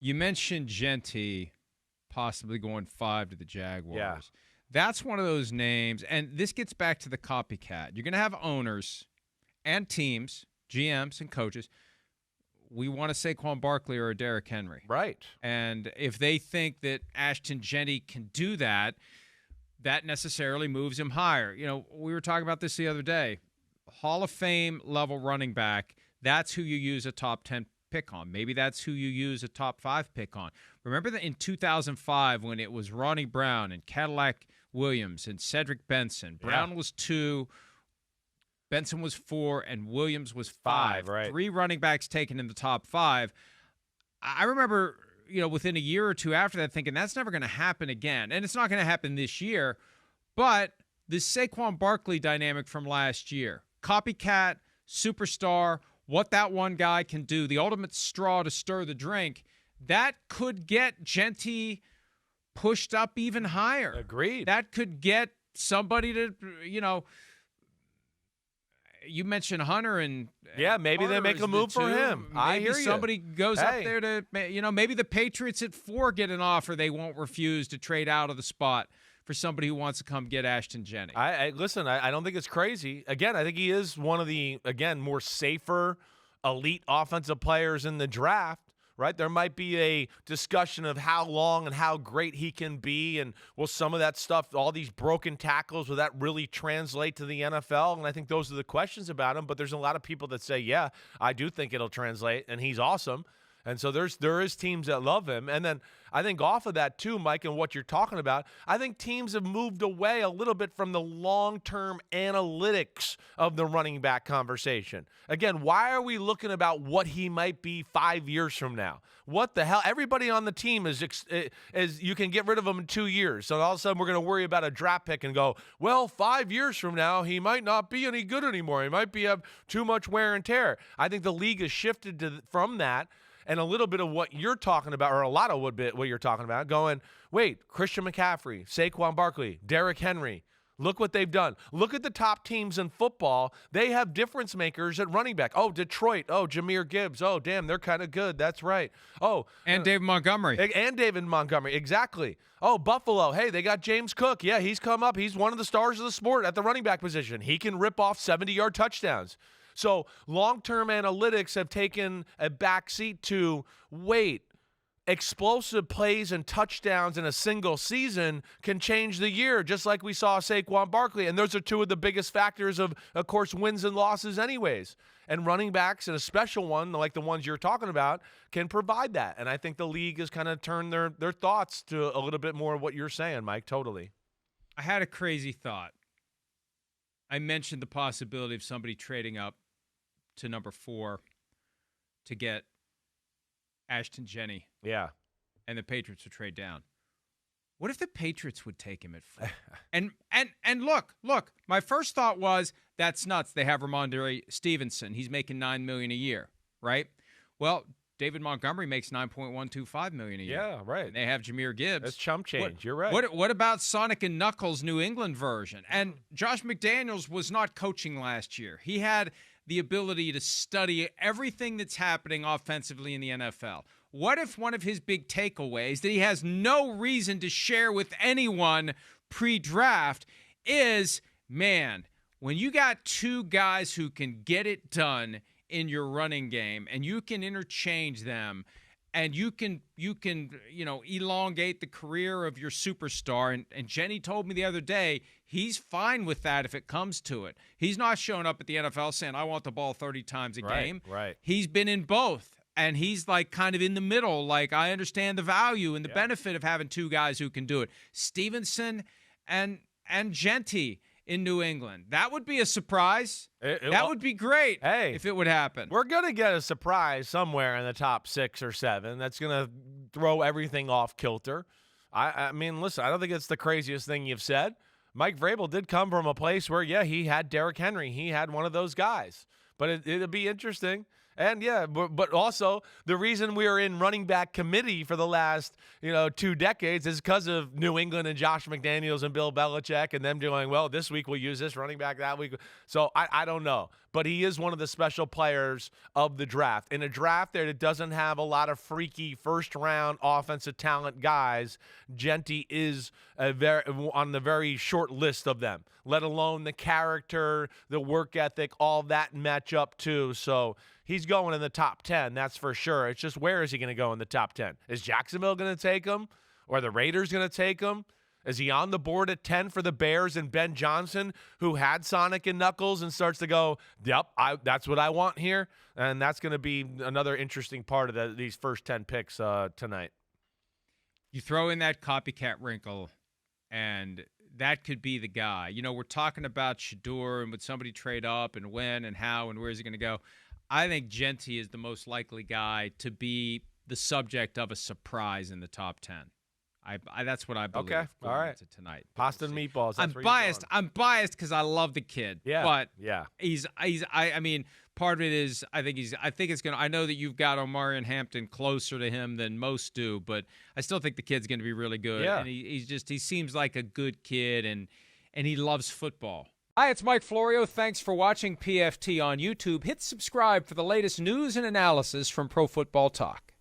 You mentioned Jeanty possibly going 5 to the Jaguars. Yeah. That's one of those names, and this gets back to the copycat. You're going to have owners and teams, GMs and coaches. We want a Saquon Barkley or a Derrick Henry. Right. And if they think that Ashton Jeanty can do that, that necessarily moves him higher. You know, we were talking about this the other day. Hall of Fame level running back, that's who you use a top 10 pick on. Maybe that's who you use a top 5 pick on. Remember that in 2005 when it was Ronnie Brown and Cadillac Williams and Cedric Benson. Brown was 2, Benson was 4, and Williams was 5. Right. 3 running backs taken in the top 5. I remember, within a year or two after that thinking that's never going to happen again. And it's not going to happen this year. But the Saquon Barkley dynamic from last year, copycat, superstar, what that one guy can do, the ultimate straw to stir the drink, that could get Jeanty pushed up even higher. Agreed. That could get somebody to, you mentioned Hunter and maybe they make a move for him. I hear you. Somebody goes up there to, maybe the Patriots at 4 get an offer they won't refuse to trade out of the spot for somebody who wants to come get Ashton Jeanty. Listen, I don't think it's crazy. Again, I think he is one of the, more safer elite offensive players in the draft. Right? There might be a discussion of how long and how great he can be, and will some of that stuff, all these broken tackles, will that really translate to the NFL? And I think those are the questions about him, but there's a lot of people that say, yeah, I do think it'll translate, and he's awesome. And so there is teams that love him. And then I think off of that too, Mike, and what you're talking about, I think teams have moved away a little bit from the long-term analytics of the running back conversation. Again, why are we looking about what he might be 5 years from now? What the hell? Everybody on the team is you can get rid of him in 2 years. So all of a sudden we're going to worry about a draft pick and go, well, 5 years from now, he might not be any good anymore. He might have too much wear and tear. I think the league has shifted from that. And a little bit of what you're talking about, or a lot of what you're talking about, going, wait, Christian McCaffrey, Saquon Barkley, Derrick Henry, look what they've done. Look at the top teams in football. They have difference makers at running back. Oh, Detroit. Oh, Jahmyr Gibbs. Oh, damn, they're kind of good. That's right. Oh, and David Montgomery. And David Montgomery, exactly. Oh, Buffalo. Hey, they got James Cook. Yeah, he's come up. He's one of the stars of the sport at the running back position. He can rip off 70-yard touchdowns. So long-term analytics have taken a backseat to, explosive plays and touchdowns in a single season can change the year, just like we saw Saquon Barkley. And those are two of the biggest factors of course, wins and losses anyways. And running backs, and a special one like the ones you're talking about, can provide that. And I think the league has kind of turned their thoughts to a little bit more of what you're saying, Mike, totally. I had a crazy thought. I mentioned the possibility of somebody trading up to number 4 to get Ashton Jeanty. Yeah. And the Patriots would trade down. What if the Patriots would take him at 4? and look, my first thought was, that's nuts. They have Ramondre Stevenson. He's making $9 million a year, right? Well, David Montgomery makes $9.125 million a year. Yeah, right. And they have Jahmyr Gibbs. That's chump change. You're right. What about Sonic and Knuckles' New England version? And Josh McDaniels was not coaching last year. He had the ability to study everything that's happening offensively in the NFL. What if one of his big takeaways that he has no reason to share with anyone pre-draft is, man, when you got 2 guys who can get it done in your running game and you can interchange them and you can elongate the career of your superstar. And Jenny told me the other day, he's fine with that if it comes to it. He's not showing up at the NFL saying, I want the ball 30 times a game. Right. He's been in both. And he's like kind of in the middle. Like, I understand the value and the benefit of having 2 guys who can do it. Stevenson and Jeanty in New England. That would be a surprise. That would be great if it would happen. We're going to get a surprise somewhere in the top 6 or 7 that's going to throw everything off kilter. I mean, listen, I don't think it's the craziest thing you've said. Mike Vrabel did come from a place where, he had Derrick Henry. He had one of those guys. But it'll be interesting. And yeah, but also the reason we are in running back committee for the last 2 decades is because of New England and Josh McDaniels and Bill Belichick and them doing, well, this week we'll use this running back, that week. So I don't know. But he is one of the special players of the draft. In a draft that doesn't have a lot of freaky first-round offensive talent guys, Jeanty is on the very short list of them, let alone the character, the work ethic, all that match up too. So he's going in the top 10, that's for sure. It's just, where is he going to go in the top 10? Is Jacksonville going to take him? Or are the Raiders going to take him? Is he on the board at 10 for the Bears and Ben Johnson, who had Sonic and Knuckles and starts to go, yep, that's what I want here? And that's going to be another interesting part of these first 10 picks tonight. You throw in that copycat wrinkle, and that could be the guy. We're talking about Shedeur, and would somebody trade up and when and how and where is he going to go? I think Jeanty is the most likely guy to be the subject of a surprise in the top 10. That's what I believe. Okay, all right. Tonight, Pasta and meatballs. I'm biased. I'm biased because I love the kid. Yeah, but yeah. I mean, part of it is I think it's gonna. I know that you've got Omarion Hampton closer to him than most do, but I still think the kid's gonna be really good. Yeah. And he seems like a good kid, and he loves football. Hi, it's Mike Florio. Thanks for watching PFT on YouTube. Hit subscribe for the latest news and analysis from Pro Football Talk.